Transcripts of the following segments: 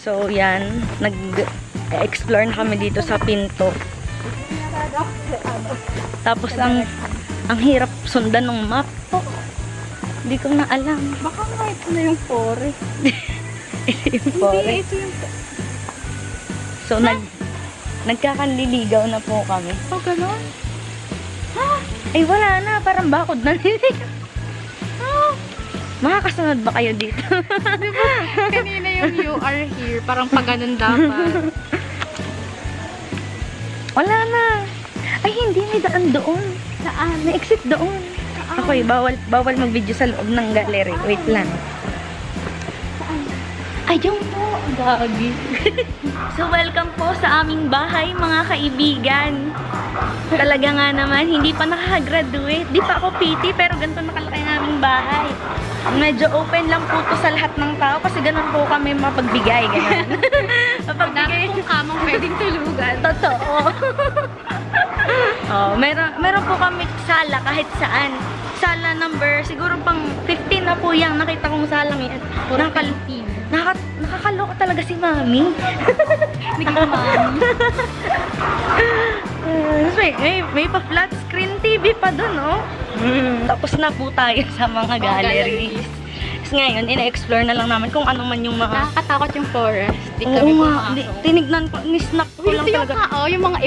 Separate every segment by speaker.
Speaker 1: So, yan. Nag-explore na kami dito sa pinto. Tapos, ang hirap sundan ng map. Hindi ko na alam.
Speaker 2: Baka nga ito na yung forest.
Speaker 1: Ito yung forest.
Speaker 2: Hindi, ito yung...
Speaker 1: So, nagkakanliligaw na po kami.
Speaker 2: Oh, gano'n?
Speaker 1: Ay, wala na. Parang bakod na niligaw. Makakasunod ba kayo dito?
Speaker 2: Diba? Kanina yung you are here. Parang pag ganun dapat.
Speaker 1: Wala na. Ay, hindi. May daan doon.
Speaker 2: Saan?
Speaker 1: May exit doon.
Speaker 2: Saan?
Speaker 1: Okay, bawal mag-video sa loob ng gallery. Wait lang.
Speaker 2: Saan?
Speaker 1: Ay, diyan po. Gagi. So, welcome po sa aming bahay, mga kaibigan. Talaga nga naman, hindi pa nakaka-graduate. Di pa ako PT, pero ganito nakalaki ang aming bahay. Medyo open lang po to sa lahat ng tao kasi ganun po kami mapagbigay. Ganun.
Speaker 2: Mapagbigay kung kamang pwedeng tulugan.
Speaker 1: Totoo. Oh, meron po kami sala kahit saan. Sala number, siguro pang 15 na po yung nakita kong salang yan. Nakakaloka talaga si Mami.
Speaker 2: Naging Mami.
Speaker 1: May pa flat screen TV pa dun, oh. Tapos na po tayo sa mga galleries. Ngayon, ina-explore na lang namin kung ano man yung mga...
Speaker 2: Nakakatakot yung forest. Di
Speaker 1: Oo
Speaker 2: kami
Speaker 1: nga,
Speaker 2: pumasok.
Speaker 1: tinignan ko, ni-snap ko lang talaga.
Speaker 2: Yung mga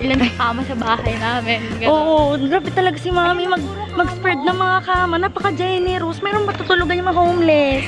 Speaker 2: ilan kama sa bahay namin. Ganun.
Speaker 1: Oo, grabe talaga si Mami mag-spread ng mga kama. Napaka-generous. Meron matutulugan yung mga homeless.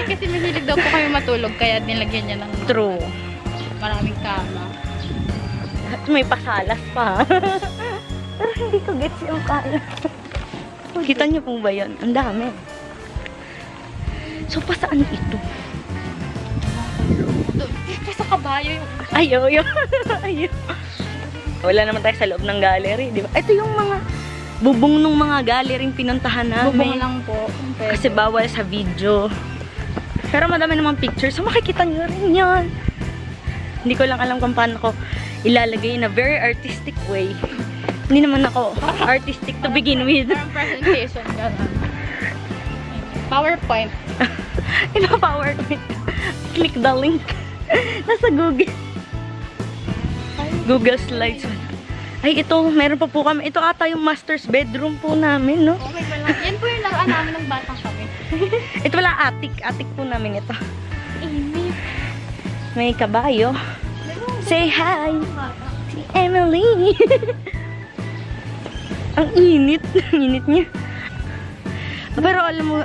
Speaker 2: Kasi mahilig daw po kayo matulog, kaya nilagyan niya ng
Speaker 1: True.
Speaker 2: maraming kama.
Speaker 1: At may pasalas pa. Pero hindi ko gets yung kaya. Kita niyo po ba yun? Ang dami. So, pa saan ito?
Speaker 2: Dito sa kabayo yung...
Speaker 1: Ayaw. Wala naman tayo sa loob ng gallery, di ba? Ito yung mga bubong ng mga gallery pinuntahan namin.
Speaker 2: Bubong lang po.
Speaker 1: Kasi bawal sa video. Pero madami namang pictures. So, makikita niyo rin yan. Hindi ko lang alam kung paano ko ilalagay in a very artistic way. Hindi naman ako artistic to begin with.
Speaker 2: Parang presentation, gano'n. PowerPoint.
Speaker 1: Ino PowerPoint. Click the link. Nasa Google. Google Slides. Ay, ito. Meron pa po kami. Ito ata yung master's bedroom po namin, no?
Speaker 2: Oh my God. Yan po yung laruan namin ng batang kami.
Speaker 1: Ito wala attic. Attic po namin ito.
Speaker 2: Inip.
Speaker 1: May kabayo. Say hi. Si Emily. Ang init. Ang init niya. Pero alam mo,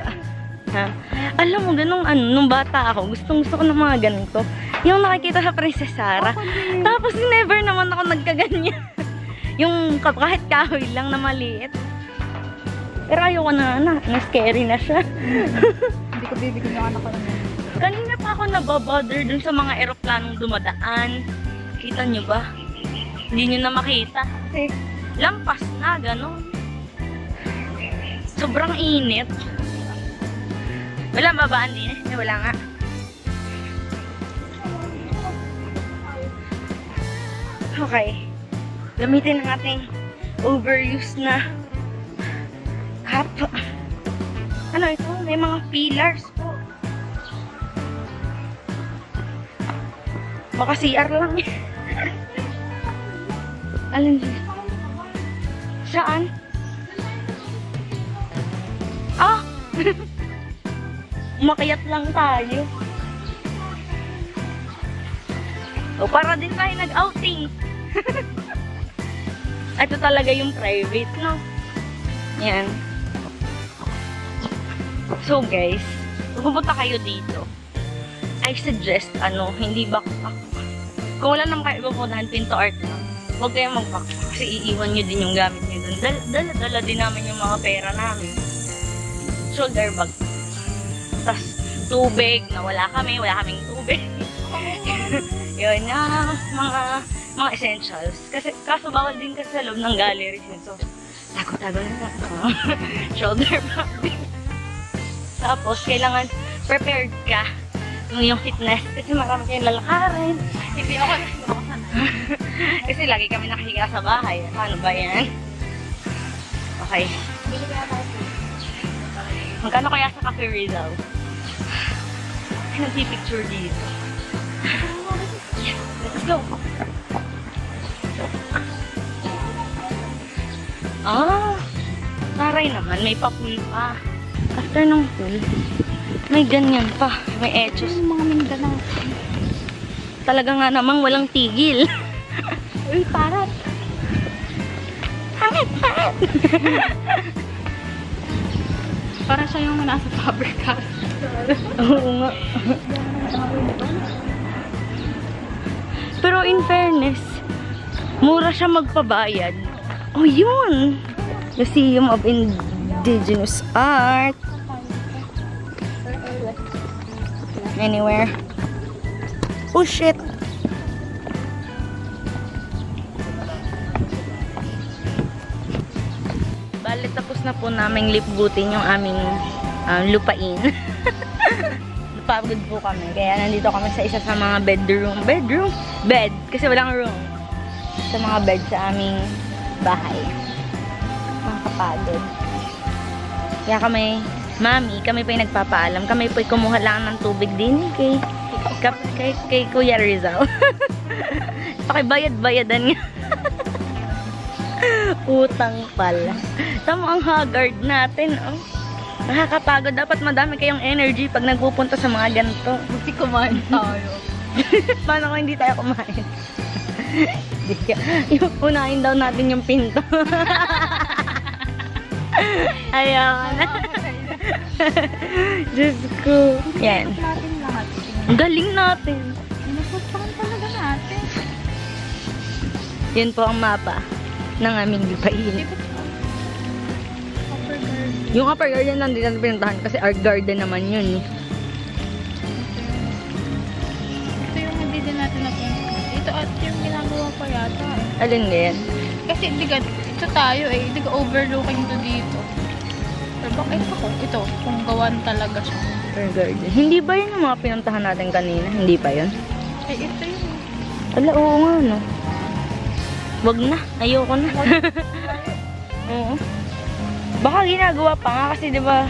Speaker 1: alam mo, nung bata ako, gusto ko ng mga ganito. Yung nakikita sa Princess Sarah. Tapos never naman ako nagkaganyan. Yung kahit kahoy lang na maliit. Pero ayoko na scary na siya.
Speaker 2: Hindi ko bibigyan yung anak ko naman.
Speaker 1: Kanina pa ako nababother dun sa mga eroplanong dumadaan. Kita nyo ba? Hindi nyo na makita. Kasi lampas na, gano'n. Sobrang init. Wala babaan din eh. Wala nga. Okay. Gamitin ang ating overused na cup. Ano ito? May mga pillars po. Baka CR lang eh. Alin dito? Saan? Ah! Umakyat lang tayo. O, para din tayo nag-outing. Ito talaga yung private, no? Yan. So, guys, kung pupunta kayo dito, I suggest, hindi backpack. Kung wala naman kayo pupuntahan, Pinto Art lang. Huwag kayong mag-backpack kasi iiwan nyo din yung gamit nyo dun. Dala din namin yung mga pera namin. Shoulder bag. Tapos, tubig na wala kaming tubig. Yun, mga essentials. Kaso bawal din kasi sa loob ng gallery. So, tago-tago na. Shoulder bag din. Tapos, kailangan prepared ka yung fitness. Kasi marami kayong lalakarin.
Speaker 2: Hindi ako
Speaker 1: Kasi lagi kami nakahiga sa bahay. Paano ba yan? Okay. Magkano kaya sa Cafe Rizal? Nagpipicture dito. Yes, let's go. Taray naman, may pa-pool pa. After ng pool, may ganyan pa. May etchos.
Speaker 2: Mga Mindanao.
Speaker 1: Talaga nga namang walang tigil.
Speaker 2: Uy, parat.
Speaker 1: Pangit.
Speaker 2: Para siya yung nasa Faber-Castell.
Speaker 1: Oo nga. Pero in fairness, mura siya magpabayad. Oh, yun! Museum of Indigenous Art. Anywhere. Oh, shit! Bale, tapos na po naming liputin yung aming lupain. Napagod po kami. Kaya nandito kami sa isa sa mga bed. Kasi walang room. Sa mga bed sa aming bahay. Nakakapagod. Kaya kami pa yung nagpapaalam. Kami pa yung kumuha lang ng tubig din kay Kuya Rizal. Pakibayad-bayadan nga. Utang pala. Tama ang haggard natin. Oh. Nakakapagod. Dapat madami kayong energy pag nagpupunta sa mga ganito.
Speaker 2: Buti kumain tayo.
Speaker 1: Paano kung hindi tayo kumain? Unahin daw natin yung pinto. Ayaw na. Diyos ko. Yan.
Speaker 2: Natin lahat.
Speaker 1: Ang galing natin.
Speaker 2: Napupuntahan talaga natin.
Speaker 1: Yun po ang mapa ng aming lupain.
Speaker 2: Upper garden.
Speaker 1: Yung upper garden lang din natin pinuntahan kasi art garden naman yun.
Speaker 2: Ito yung hindi din natin napunta. Ito at yung ginagawa pa yata.
Speaker 1: Alin nga yan?
Speaker 2: Kasi ito tayo hindi ka overlooking to dito. Pero bakit ito kung gawan talaga siya.
Speaker 1: Art garden. Hindi ba yun yung mga pinuntahan natin kanina? Hindi pa yun?
Speaker 2: Ito yun.
Speaker 1: Ala, oo nga, no? Wag na. Ayoko na. Oo. Baka ginagawa pa nga kasi, di ba,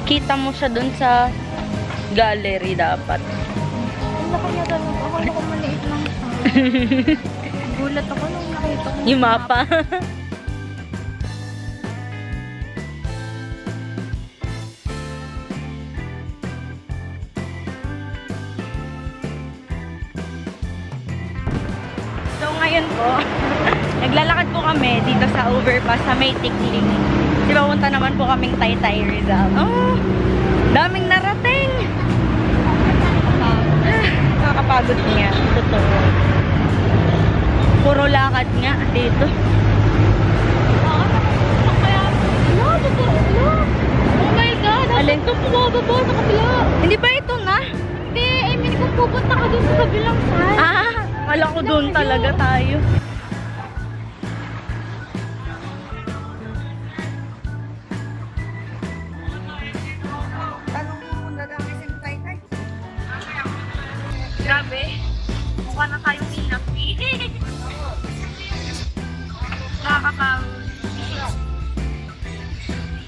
Speaker 1: kita mo siya dun sa gallery dapat.
Speaker 2: Ang laki niya talaga. Akala ko maliit lang siya. Gulat ako nung nakita ko.
Speaker 1: Yung mapa. So ngayon po, naglalakad po kami dito sa overpass sa May Tikling. Di ba, punta naman po kaming Taytay Rizal. Oh, daming narating. Nakakapagod niya. Totoo. Puro lakad nga dito.
Speaker 2: Oh my God!
Speaker 1: Alin?
Speaker 2: Ito bumababa sa kabila.
Speaker 1: Hindi ba ito na?
Speaker 2: Hindi, I mean kung pupunta ka dun sa kabilang side.
Speaker 1: Kala ko doon talaga tayo. Grabe. Mukha na tayong inapi. Nakakapagod.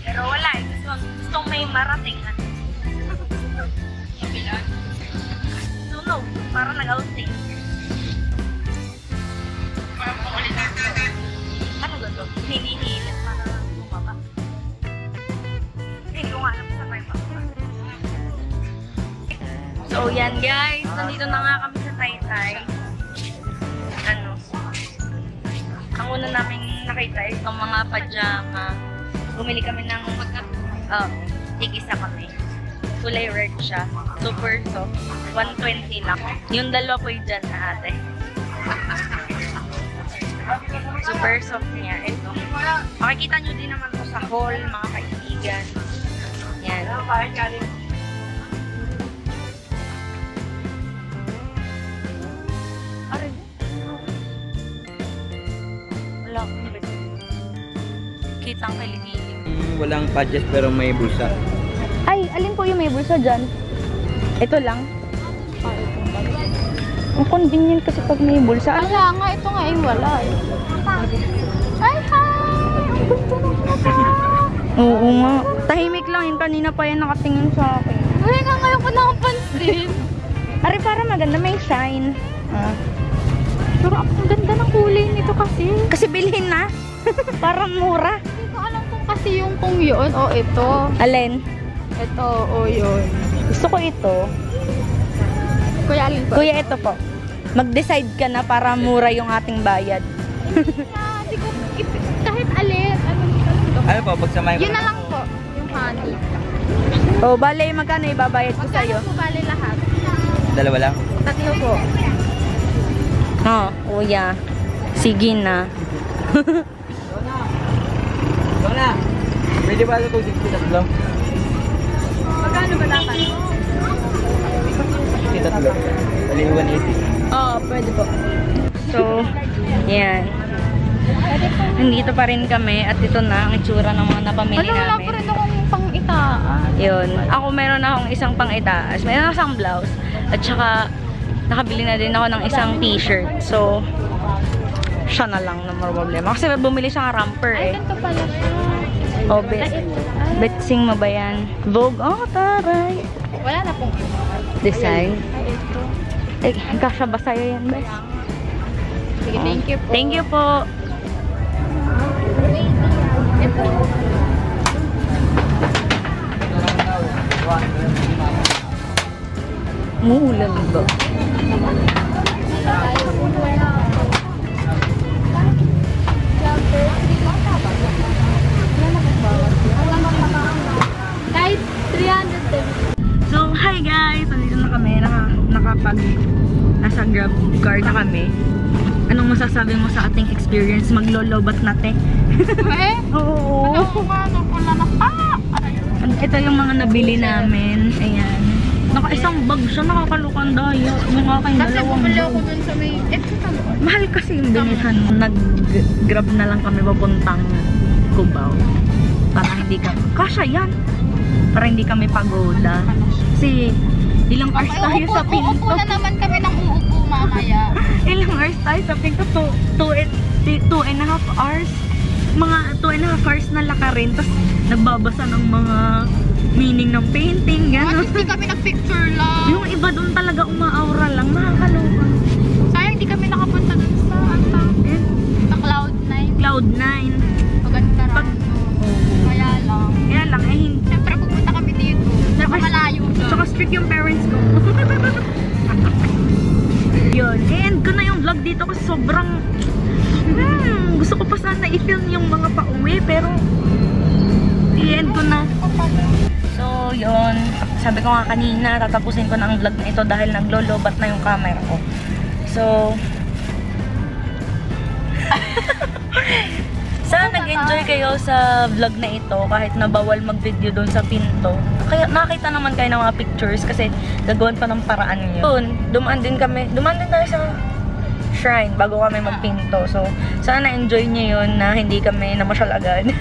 Speaker 1: Pero wala eh. Gustong may marating. Sunog. Parang nag-outing. Ano ba ito? Hinihilit para bumaba. Hindi ko nga alam sa tayo pa. So, yan guys. Nandito na nga kami sa Taytay. Ang una namin nakita itong mga pajama. Bumili kami ng tig-isa kami. Kulay red siya. Super soft. 120 lang. Yung dalawa po yung dyan na ate. Super soft niya. Ito. Makikita nyo din naman po sa hall, mga kaibigan. Yan. Wala akong bet. Kitang kiligili.
Speaker 3: Walang padges pero may bulsa.
Speaker 1: Ay, alin po yung may bulsa dyan? Ito lang. Ang convenient kasi pag may bulsa.
Speaker 2: Wala nga, ito nga wala eh. Hi! Ang gusto ng mata!
Speaker 1: Oo nga. Tahimik lang yun. Kanina pa yan nakatingin sa akin.
Speaker 2: Uy, nga ngayon ko nakapansin.
Speaker 1: Ari, para maganda, may shine.
Speaker 2: Pero ang ganda ng kulay nito kasi.
Speaker 1: Kasi bilhin na. Para mura.
Speaker 2: Hindi ko alam kung yun o ito.
Speaker 1: Alin?
Speaker 2: Ito o yun.
Speaker 1: Gusto ko ito.
Speaker 2: Kuya, alin po?
Speaker 1: Kuya, ito po. Mag-decide ka na para mura yung ating bayad.
Speaker 2: Hindi ko, kahit alin.
Speaker 3: Ano po, pagsamahin ko
Speaker 2: Yun na lang po. Yung honey.
Speaker 1: O, bale, magkano ibabayad ko sa'yo?
Speaker 2: Magkano po bali lahat?
Speaker 3: Dalawa lang.
Speaker 2: Tatlo po.
Speaker 1: Oh, kuya. Sige na.
Speaker 3: Ito na. Pwede ba ito 260 tatlo?
Speaker 2: Magkano ba dapat?
Speaker 3: 60 tatlo. Bali 180.
Speaker 2: Oo, pwede po.
Speaker 1: So, yan. Nandito pa rin kami at ito na ang itsura ng mga napamili
Speaker 2: Wala pa
Speaker 1: namin.
Speaker 2: rin akong pang-itaan.
Speaker 1: Yun. Ako meron na akong isang pang-itaas. Meron akong isang blouse. At saka, nakabili na din ako ng isang t-shirt. So, siya na lang na problema. Kasi bumili siya ng romper
Speaker 2: Ay,
Speaker 1: eh.
Speaker 2: ganito pala siya.
Speaker 1: Oh, betsing mo ba yan? Vogue. Oh, taray.
Speaker 2: Wala na pong
Speaker 1: Design.
Speaker 2: Ay, ito.
Speaker 1: Eh, kasya ba sa'yo yan, bes?
Speaker 2: Sige, thank you po.
Speaker 1: Thank you po.
Speaker 2: Ito.
Speaker 1: Muulan ba?
Speaker 2: Guys, 300
Speaker 1: So, hi guys! Nandito na kami. Nasa Grab car na kami. Anong masasabi mo sa ating experience? Maglolobat natin.
Speaker 2: Eh?
Speaker 1: Oo.
Speaker 2: Ano pala na pa?
Speaker 1: Ito yung mga nabili namin. Ayan. Naka-isang bag siya. Nakakalukan dahil. Yung aking
Speaker 2: Kasi
Speaker 1: dalawang
Speaker 2: bumili
Speaker 1: bag.
Speaker 2: ako dun sa may... Ito ka doon.
Speaker 1: Mahal kasi yung binilhan. Nag-grab na lang kami papuntang Cubao. Para hindi ka... Kasha yan! Para hindi kami pagoda. Kasi ilang hours tayo sa pinto.
Speaker 2: Uupo na naman kami ng uupo mamaya.
Speaker 1: Ilang hours tayo sa pinto? 2.5 hours. Mga 2.5 hours na lakarin. Tapos nagbabasa ng mga meaning ng painting. Gano'n.
Speaker 2: Hindi kami nag-picture lang.
Speaker 1: Yung iba doon talaga umaaura lang. Nakakaloka.
Speaker 2: Sayang di kami nakapunta dun sa sa Cloud9.
Speaker 1: Cloud9.
Speaker 2: Maganda rin. Kaya lang.
Speaker 1: Eh hindi.
Speaker 2: Siyempre pupunta kami dito. Malayo siya.
Speaker 1: Tsaka strict yung parents ko. Yun. I-end ko na yung vlog dito kasi sobrang gusto ko pa sana i-film yung mga pauwi pero i-end ko na. So, yun. Sabi ko nga kanina, tatapusin ko na ang vlog na ito dahil naglolobat na yung camera ko. So, sana nag-enjoy kayo sa vlog na ito kahit na bawal mag-video doon sa pinto. Kaya nakita naman kayo ng mga pictures kasi gagawin pa ng paraan yun. Dumaan din tayo sa shrine bago kami magpinto. So, sana na-enjoy niyo yun na hindi kami namasyal agad.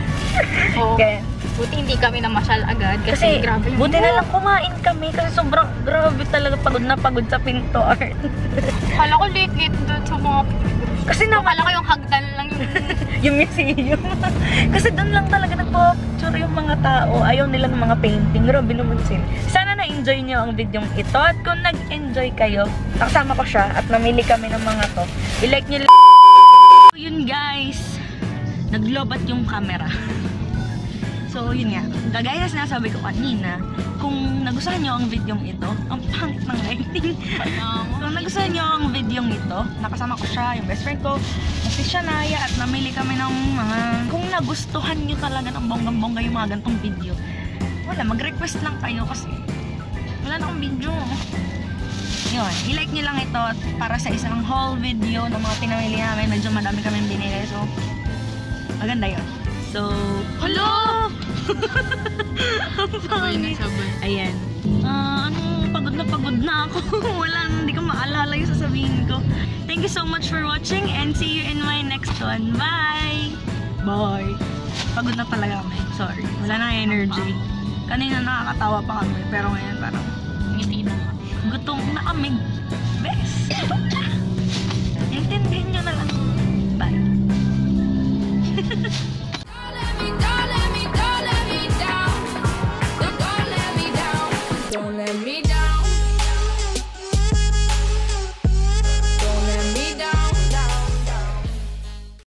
Speaker 2: Oo.
Speaker 1: Okay.
Speaker 2: Buti hindi kami namasyal agad
Speaker 1: Kasi,
Speaker 2: grabe yung...
Speaker 1: buti na lang kumain kami kasi sobrang grabe talaga pagod na pagod sa pinto art.
Speaker 2: Kala ko late-late doon sa mga...
Speaker 1: Kasi
Speaker 2: Kala ko yung hagdan lang yung...
Speaker 1: yung museum. Kasi doon lang talaga nagpa-picture yung mga tao. Ayaw nila ng mga painting. Grabe naman sila. Sana na-enjoy nyo ang video ito. At kung nag-enjoy kayo, nakasama ko siya at namili kami ng mga to. I-like nyo lang. So, yun guys. Naglobat yung camera. So, yun nga. Kagaya na sinasabi ko kanina, kung nagustuhan nyo ang video ito, ang pangit ng lighting. Kung nagustuhan nyo ang video ito, nakasama ko siya, yung best friend ko, si Shania, at namili kami ng mga... Kung nagustuhan nyo talaga ng bonggang-bongga yung mga gantong video, wala, mag-request lang kayo kasi wala na akong video. Yun, i-like nyo lang ito para sa isang haul video ng mga pinamili namin. Medyo madami kami binili, so maganda yun. So, hello! Ang pangit. Ayan. Pagod na ako. Hindi ko maalala yung sasabihin ko. Thank you so much for watching and see you in my next one. Bye! Bye! Pagod na talaga kami. Sorry. Wala na energy. Kanina nakakatawa pa kami, pero ngayon parang ngiti na. Gutom na kami. Best! Intindihin nyo na lang. Bye!